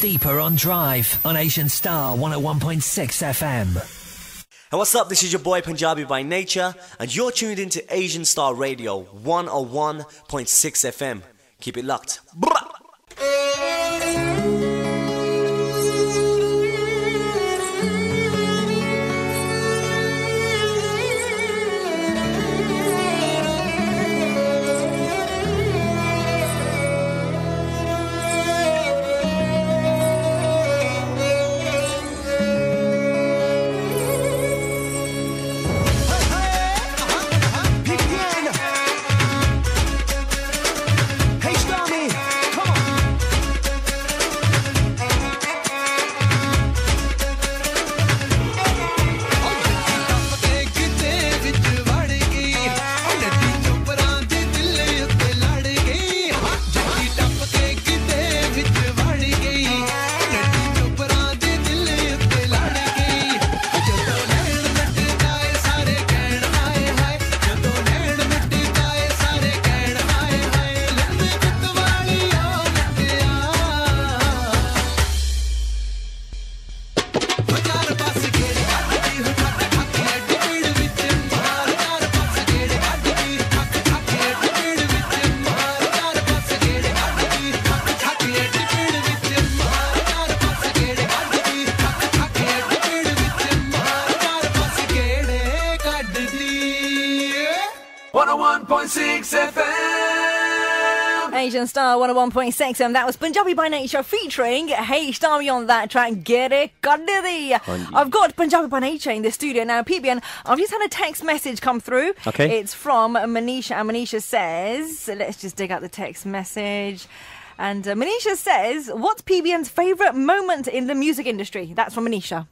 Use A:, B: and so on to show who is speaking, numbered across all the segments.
A: Deepa on Drive on Asian Star 101.6 FM.
B: Hey, what's up? This is your boy Punjabi By Nature, and you're tuned into Asian Star Radio 101.6 FM. Keep it locked.
C: Asian Star 101.6, and that was Punjabi By Nature featuring Hey Stami on that track, Get It Kaddi. I've got Punjabi By Nature in the studio now. PBN, I've just had a text message come through.
D: Okay.
C: It's from Manisha, and Manisha says, let's just dig out the text message. And Manisha says, what's PBN's favourite moment in the music industry? That's from Manisha.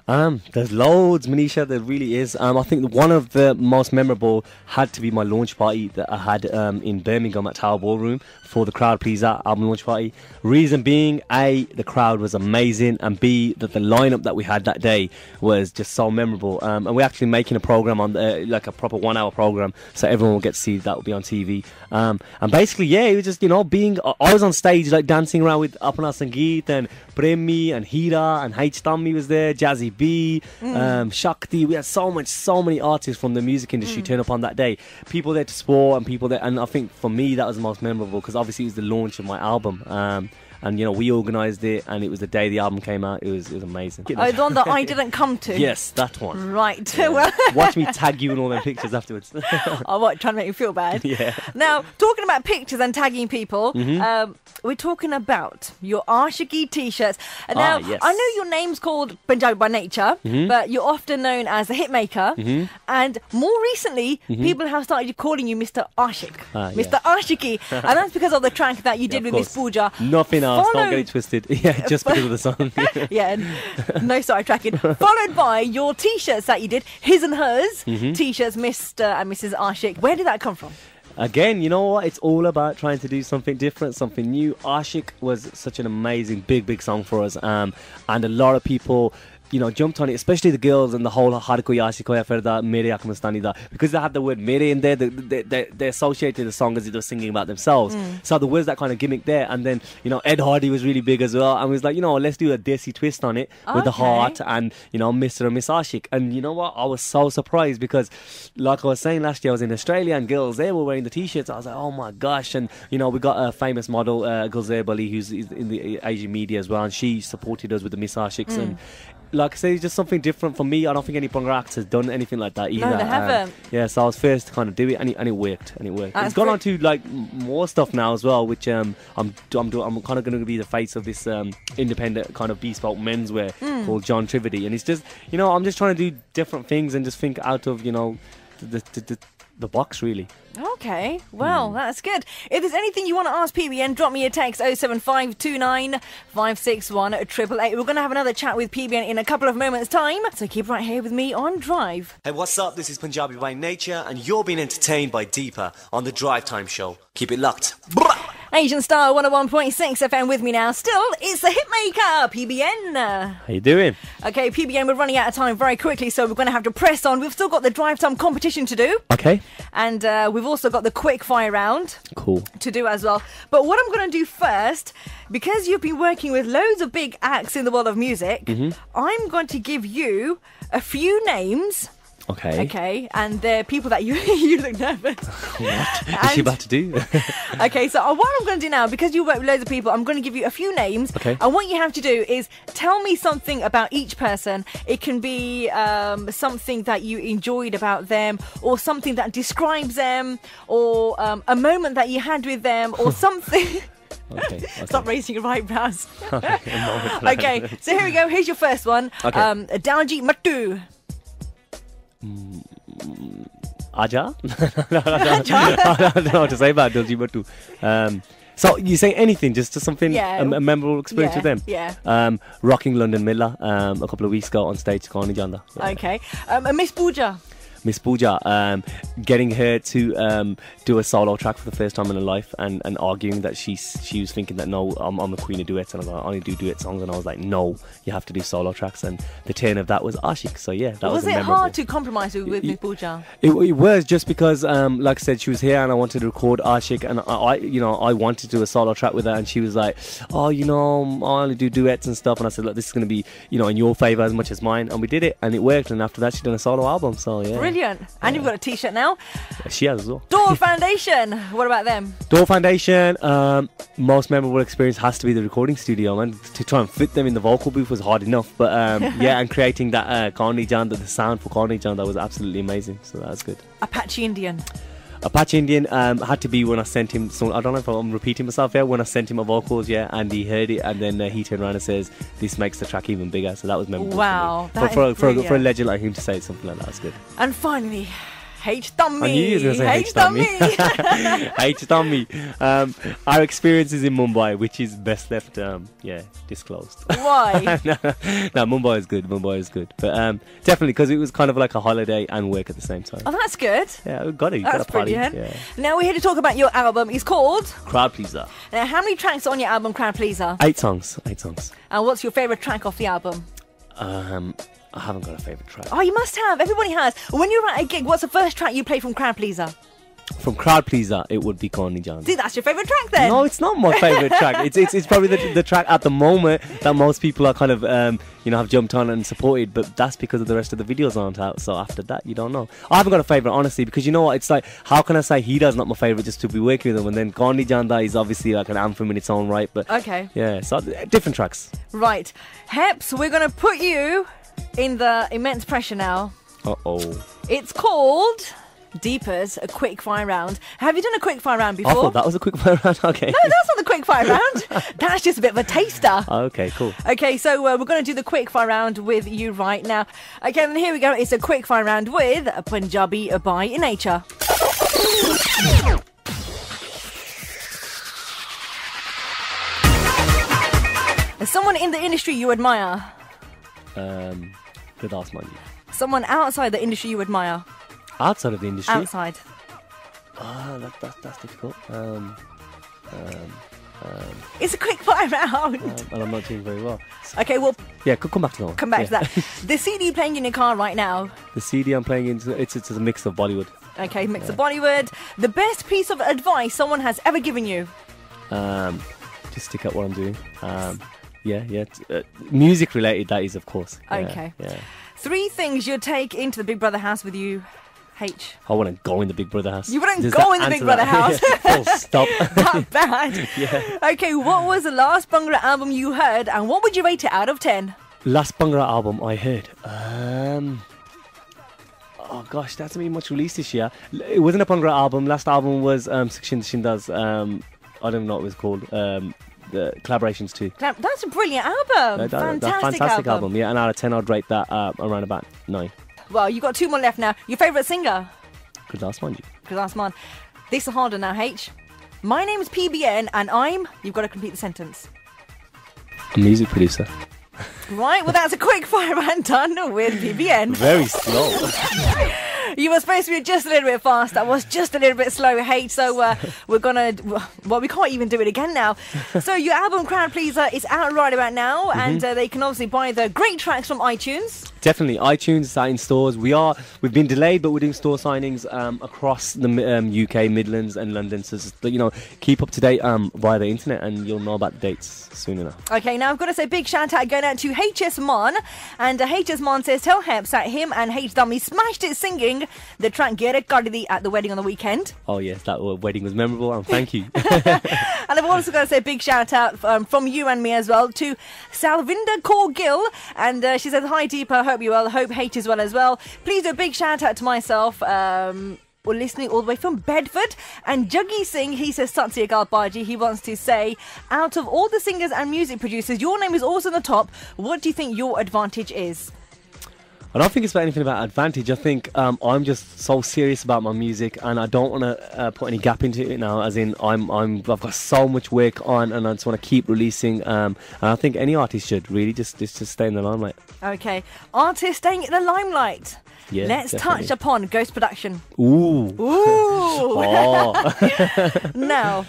D: There's loads, Manisha, there really is. I think one of the most memorable had to be my launch party that I had in Birmingham at Tower Ballroom for the Crowd Pleaser album launch party. Reason being, A, the crowd was amazing, and B, that the lineup that we had that day was just so memorable. And we're actually making a program on like a proper 1 hour program, so everyone will get to see that will be on TV. And basically, yeah, it was just, you know, I was on stage like dancing around with Apna Sangeet and Premi and Hira and H Tammy was there, Jazzy B, Shakti. We had so many artists from the music industry turn up on that day. People there to support, and people there, and I think for me that was the most memorable because obviously it was the launch of my album. And, you know, we organised it, and it was the day the album came out. It was amazing.
C: Oh, the one that I didn't come to?
D: Yes, that one.
C: Right.
D: Yeah.
C: Well,
D: watch me tag you in all them pictures afterwards.
C: Oh, what, trying to make you feel bad?
D: Yeah.
C: Now, talking about pictures and tagging people, we're talking about your Ashiki t-shirts. And now,
D: yes.
C: I know your name's called Punjabi By Nature, but you're often known as a hitmaker. And more recently, people have started calling you Mr. Ashik. Mr. Ashiki. And that's because of the track that you did with Miss Pooja.
D: Nothing else, don't get it twisted. Yeah, just because of the song.
C: Yeah, no sidetracking. Followed by your t-shirts that you did, his and hers t-shirts, Mr. and Mrs. Ashik. Where did that come from?
D: Again, you know what? It's all about trying to do something different, something new. Ashik was such an amazing, big song for us. And a lot of people, you know, jumped on it, especially the girls and the whole Har Koi Aashik Hoya Firda, Mere Aakh Mastani Da. Because they had the word Mere in there, they associated the song as if they were singing about themselves. So there was that kind of gimmick there. And then, you know, Ed Hardy was really big as well. And we was like, you know, let's do a desi twist on it with the heart and, you know, Mr. and Miss Ashik. And you know what? I was so surprised because, like I was saying last year, I was in Australia and girls there were wearing the t-shirts. I was like, oh my gosh. And, you know, we got a famous model, Gulzar Bali, who's in the Asian media as well. And she supported us with the Miss Ashiks. And like I say, it's just something different for me. I don't think any Bhangra acts has done anything like that either.
C: No, they haven't.
D: Yeah, so I was first to kind of do it, and it worked. It's gone on to like more stuff now as well, which I'm kind of going to be the face of this independent kind of bespoke menswear called John Trivedy, and it's just, you know, I'm just trying to do different things and just think out of, you know, the box really.
C: Okay, well, that's good. If there's anything you want to ask PBN, drop me a text 07529 561 888. We're going to have another chat with PBN in a couple of moments' time, so keep right here with me on Drive.
B: Hey, what's up? This is Punjabi By Nature, and you're being entertained by Deepa on the Drive Time show. Keep it locked.
C: Asian Star 101.6 FM with me now. Still, it's the hitmaker, PBN.
D: How you doing?
C: Okay, PBN, we're running out of time very quickly, so we're going to have to press on. We've still got the drive time competition to do.
D: Okay.
C: And we've also got the quick fire round.
D: Cool.
C: To do as well. But what I'm going to do first, because you've been working with loads of big acts in the world of music, I'm going to give you a few names. Okay, and they're people that you look nervous.
D: What is she about to do?
C: Okay, so what I'm going to do now, because you work with loads of people, I'm going to give you a few names.
D: Okay.
C: And what you have to do is tell me something about each person. It can be something that you enjoyed about them, or something that describes them, or a moment that you had with them, or something. Okay. Stop raising your eyebrows. Okay, so here we go. Here's your first one.
D: Okay.
C: Daljeet Mattu.
D: Aja? I don't know what to say about Daljeet Mattu. So you say anything, just something, a memorable experience with them?
C: Yeah.
D: Rocking London Midler a couple of weeks ago on stage to Carney Janda.
C: Okay. Miss Pooja.
D: Miss Pooja, getting her to do a solo track for the first time in her life, and arguing that she was thinking that no, I'm the queen of duets, and I only do duet songs, and I was like, no, you have to do solo tracks, and the turn of that was Ashik. So yeah, that was
C: it hard to compromise with Miss Pooja? It
D: was just because, like I said, she was here, and I wanted to record Ashik, and I wanted to do a solo track with her, and she was like, oh, I only do duets and stuff, and I said, look, this is going to be in your favour as much as mine, and we did it, and it worked, and after that she done a solo album. So yeah.
C: Brilliant. And you've got a t-shirt now.
D: Yeah, she has as well.
C: Door Foundation. What about them?
D: Door Foundation, most memorable experience has to be the recording studio, man. To try and fit them in the vocal booth was hard enough, but yeah, and creating that Carney Janda, the sound for Carney Janda, that was absolutely amazing. So that was good.
C: Apache Indian.
D: Apache Indian had to be when I sent him some, I don't know if I'm repeating myself here, when I sent him my vocals, and he heard it, and then he turned around and says, this makes the track even bigger. So that was memorable. Wow.
C: For
D: a legend like him to say something like that, that's good.
C: And finally, H-Tommy.
D: I knew he was going to say H-Tommy. H-Tommy. Our experiences in Mumbai, which is best left, disclosed.
C: Why?
D: No, Mumbai is good. Mumbai is good. But definitely, because it was kind of like a holiday and work at the same time.
C: Oh, that's good.
D: Yeah, we've got it.
C: That's brilliant. Yeah. Now we're here to talk about your album. It's called
D: Crowd Pleaser.
C: Now, how many tracks are on your album, Crowd Pleaser?
D: 8 songs.
C: And what's your favourite track off the album?
D: I haven't got a favourite track.
C: Oh, you must have. Everybody has. When you're at a gig, what's the first track you play from Crowd Pleaser?
D: From Crowd Pleaser, it would be Carney Janda.
C: See, that's your favourite track then?
D: No, it's not my favourite track. It's probably the track at the moment that most people are kind of, have jumped on and supported, but that's because of the rest of the videos aren't out. So after that, you don't know. I haven't got a favourite, honestly, because you know what? It's like, how can I say Hida's not my favourite just to be working with him? And then Carney Janda is obviously like an anthem in its own right. But
C: okay.
D: Yeah, so different tracks.
C: Right. Heps, we're going to put you in the immense pressure now.
D: Uh-oh.
C: It's called Deepa's a quick fire round. Have you done a quick fire round before?
D: I thought that was a quick fire round. Okay.
C: No, that's not the quick fire round. That's just a bit of a taster.
D: Okay, cool.
C: Okay, so we're going to do the quick fire round with you right now. Okay, then here we go. It's a quick fire round with Punjabi By Nature. Someone in the industry you admire.
D: Good ask, man.
C: Someone outside the industry you admire.
D: Outside of the industry?
C: Outside.
D: That's difficult.
C: It's a quick fire round.
D: And I'm not doing very well.
C: Okay, well...
D: Yeah, come back to that one.
C: Come back to that. The CD playing in your car right now.
D: The CD I'm playing in, it's a mix of Bollywood.
C: Okay, mix of Bollywood. The best piece of advice someone has ever given you.
D: Just stick at what I'm doing. Music related, that is, of course.
C: Okay.
D: Yeah.
C: 3 things you'd take into the Big Brother house with you, H.
D: I wouldn't go in the Big Brother house.
C: You wouldn't go in the Big Brother house?
D: Full stop.
C: That bad?
D: Yeah.
C: Okay, what was the last Bhangra album you heard, and what would you rate it out of 10?
D: Last Bhangra album I heard? Oh gosh, there hasn't been much released this year. It wasn't a Bhangra album. Last album was Shinda Shinda's, I don't know what it was called, the collaborations too.
C: That's a brilliant album. Fantastic
D: album. Yeah, and out of 10 I'd rate that around about 9.
C: Well, you've got 2 more left now. Your favourite singer?
D: Gurdas
C: Man. This is harder now, H. My name is PBN and you've got to complete the sentence.
D: A music producer.
C: Right, well that's a quick fire round done with PBN.
D: Very slow.
C: You were supposed to be just a little bit fast. That was just a little bit slow, H. So we're gonna. Well, we can't even do it again now. So your album Crowd Pleaser is out right about now, and they can obviously buy the great tracks from iTunes.
D: Definitely, iTunes is out in stores. We've been delayed, but we're doing store signings across the UK, Midlands, and London. So keep up to date via the internet, and you'll know about the dates soon enough.
C: Okay, now I've got to say big shout out going out to HS Mon, and HS Mon says tell Heps that him and H Dummy smashed it singing the track Get It Cardi at the wedding on the weekend.
D: Oh yes, that wedding was memorable, and thank you.
C: And I've also got to say big shout out from you and me as well to Salvinda Kaur Gill, and she says hi Deepa, hope you well, hope H is well as well. Please do a big shout out to myself. We're listening all the way from Bedford, and Juggy Singh, he says Sat Sri Akal Baji. He wants to say, out of all the singers and music producers, your name is also on the top. What do you think your advantage is?
D: I don't think it's about anything about advantage. I think I'm just so serious about my music, and I don't want to put any gap into it now. As in, I've got so much work on, and I just want to keep releasing. And I think any artist should really just stay in the limelight.
C: Okay, artists staying in the limelight.
D: Yeah,
C: let's
D: definitely
C: touch upon Ghost Production.
D: Ooh.
C: Oh. Now,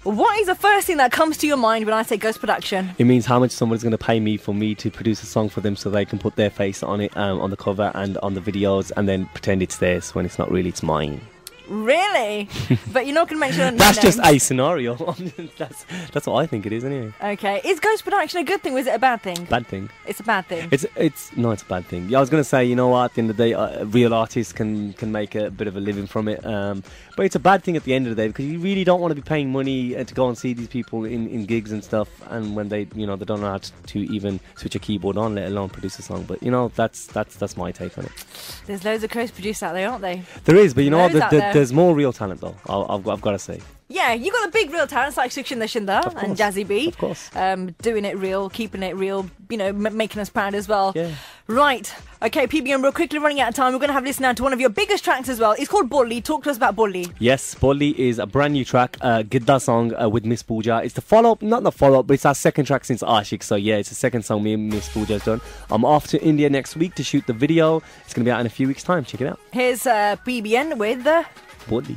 C: what is the first thing that comes to your mind when I say Ghost Production?
D: It means how much somebody's going to pay me for me to produce a song for them, so they can put their face on it, on the cover and on the videos, and then pretend it's theirs when it's not really, it's mine.
C: Really? But you're not going to mention any
D: That's
C: names.
D: just a scenario. That's what I think it is anyway.
C: Okay. Is Ghost Production a good thing or is it a bad thing?
D: Bad thing.
C: It's a bad thing.
D: It's a bad thing. Yeah, I was going to say, you know what, at the end of the day, real artists can make a bit of a living from it. But it's a bad thing at the end of the day, because you really don't want to be paying money to go and see these people in gigs and stuff, and when they they don't know how to even switch a keyboard on, let alone produce a song. But that's my take on it.
C: There's loads of ghost producers out there, aren't they?
D: There is, but you know
C: Loads out
D: what?
C: there.
D: There's more real talent though. I've got to say.
C: Yeah, you got the big real talents like Sukhinda Shinda and Jazzy B.
D: Of course.
C: Doing it real, keeping it real, making us proud as well.
D: Yeah.
C: Right. Okay, PBM, we're quickly running out of time. We're going to have listened now to one of your biggest tracks as well. It's called Bolli. Talk to us about Bolli.
D: Yes, Bolli is a brand new track, Gidda song with Miss Pooja. It's the follow-up, not the follow-up, but it's our second track since Ashik. So yeah, it's the second song me and Miss Pooja has done. I'm off to India next week to shoot the video. It's going to be out in a few weeks' time. Check it out.
C: Here's PBN with
D: Bolli.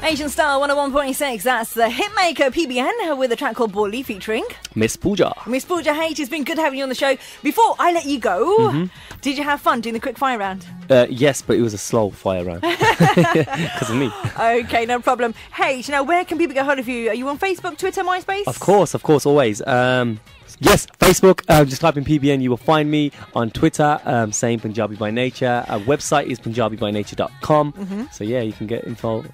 C: Asian Star 101.6. That's the hitmaker PBN with a track called Bolli featuring
D: Miss Pooja.
C: Miss Pooja H. It's been good having you on the show. Before I let you go, did you have fun doing the quick fire round?
D: Yes, but it was a slow fire round because of me.
C: Okay, no problem. H, now where can people get hold of you? Are you on Facebook, Twitter, MySpace?
D: Of course, always. Yes, Facebook, just type in PBN, you will find me. On Twitter, same Punjabi By Nature. Our website is punjabibynature.com. So yeah, you can get info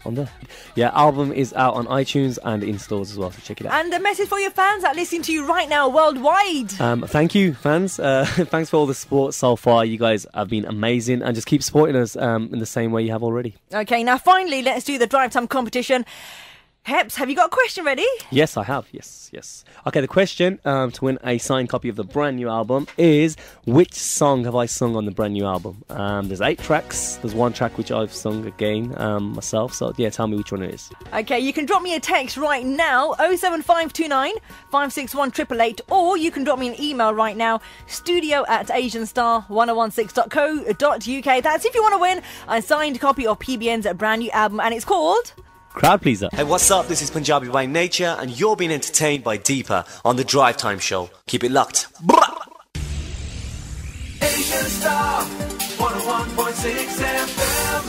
D: on there. Yeah, album is out on iTunes and in stores as well, so check it out.
C: And a message for your fans that are listening to you right now worldwide.
D: Thank you, fans. Thanks for all the support so far. You guys have been amazing, and just keep supporting us in the same way you have already.
C: Okay, now finally, let's do the drive time competition. Heps, have you got a question ready?
D: Yes, I have. Yes. Okay, the question to win a signed copy of the brand new album is, which song have I sung on the brand new album? There's 8 tracks. There's 1 track which I've sung again myself. So, yeah, tell me which one it is.
C: Okay, you can drop me a text right now, 07529 561 888, or you can drop me an email right now, studio@asianstar1016.co.uk. That's if you want to win a signed copy of PBN's brand new album, and it's called
D: Crowd Pleaser.
B: Hey, what's up? This is Punjabi By Nature, and you're being entertained by Deepa on the Drive Time Show. Keep it locked.
E: Asian Star 101.6 FM.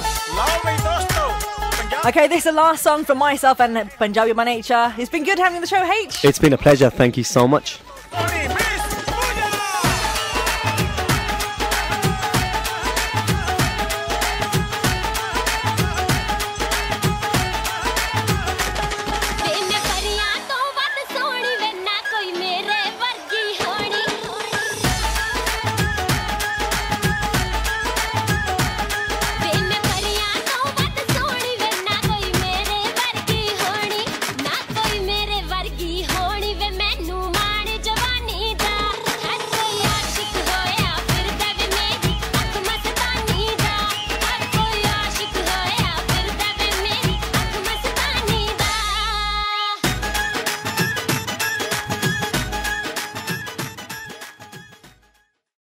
C: Okay, this is the last song from myself and Punjabi By Nature. It's been good having the show, H.
D: It's been a pleasure. Thank you so much.